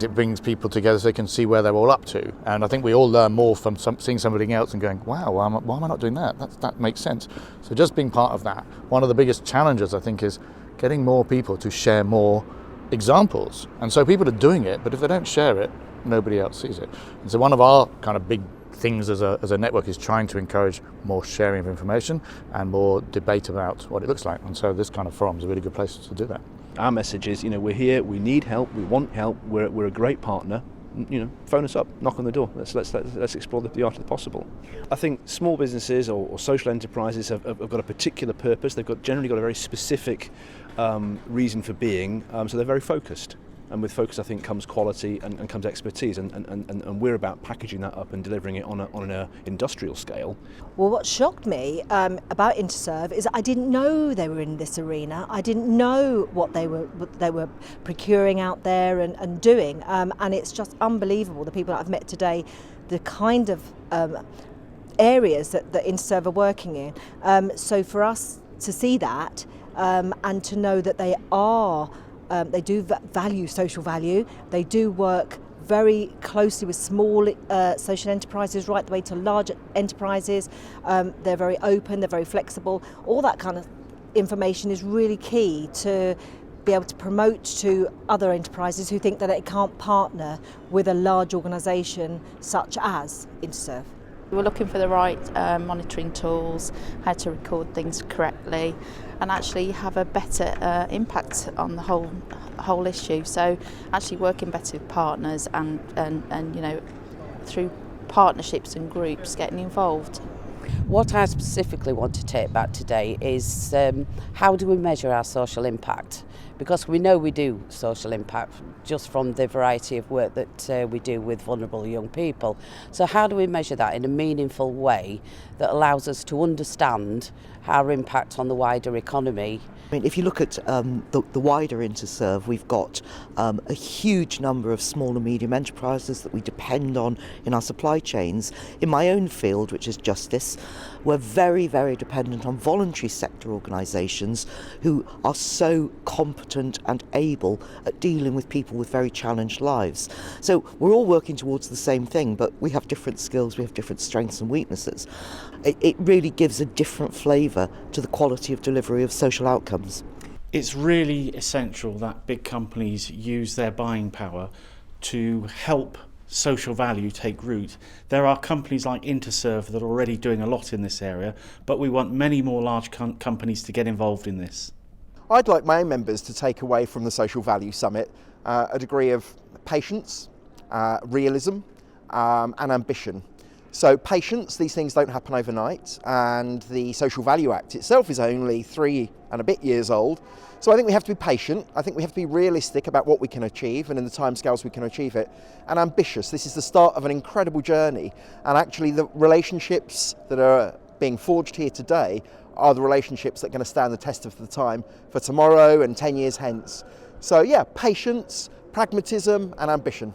it brings people together so they can see where they're all up to. And I think we all learn more from seeing somebody else and going, wow, why am I not doing that? That makes sense. So just being part of that. One of the biggest challenges, I think, is getting more people to share more examples. And so people are doing it, but if they don't share it, nobody else sees it. And so one of our kind of big things as a network is trying to encourage more sharing of information and more debate about what it looks like. And so this kind of forum is a really good place to do that. Our message is, we're here, we need help, we want help, we're a great partner. Phone us up, knock on the door. Let's explore the art of the possible. I think small businesses or social enterprises have got a particular purpose. They've generally got a very specific reason for being, so they're very focused. And with focus, I think, comes quality and comes expertise, and we're about packaging that up and delivering it on an industrial scale. Well, what shocked me about Interserve is I didn't know they were in this arena. I didn't know what they were procuring out there and doing, and it's just unbelievable. The people that I've met today, the kind of areas that Interserve are working in. So for us to see that and to know that they are. They do value social value. They do work very closely with small social enterprises right the way to large enterprises. They're very open, they're very flexible. All that kind of information is really key to be able to promote to other enterprises who think that they can't partner with a large organisation such as Interserve. We're looking for the right monitoring tools, how to record things correctly and actually have a better impact on the whole issue. So actually working better with partners and through partnerships and groups getting involved. What I specifically want to take back today is how do we measure our social impact? Because we know we do social impact just from the variety of work that we do with vulnerable young people. So how do we measure that in a meaningful way that allows us to understand our impact on the wider economy? I mean, if you look at the wider Interserve, we've got a huge number of small and medium enterprises that we depend on in our supply chains. In my own field, which is justice, we're very, very dependent on voluntary sector organisations who are so competent and able at dealing with people with very challenged lives. So we're all working towards the same thing, but we have different skills, we have different strengths and weaknesses. It really gives a different flavour to the quality of delivery of social outcomes. It's really essential that big companies use their buying power to help social value take root. There are companies like Interserve that are already doing a lot in this area, but we want many more large companies to get involved in this. I'd like my members to take away from the Social Value Summit a degree of patience, realism and ambition. So patience, these things don't happen overnight, and the Social Value Act itself is only 3 and a bit years old. So I think we have to be patient, I think we have to be realistic about what we can achieve and in the timescales we can achieve it, and ambitious. This is the start of an incredible journey, and actually the relationships that are being forged here today are the relationships that are going to stand the test of the time for tomorrow and 10 years hence. So yeah, patience, pragmatism and ambition.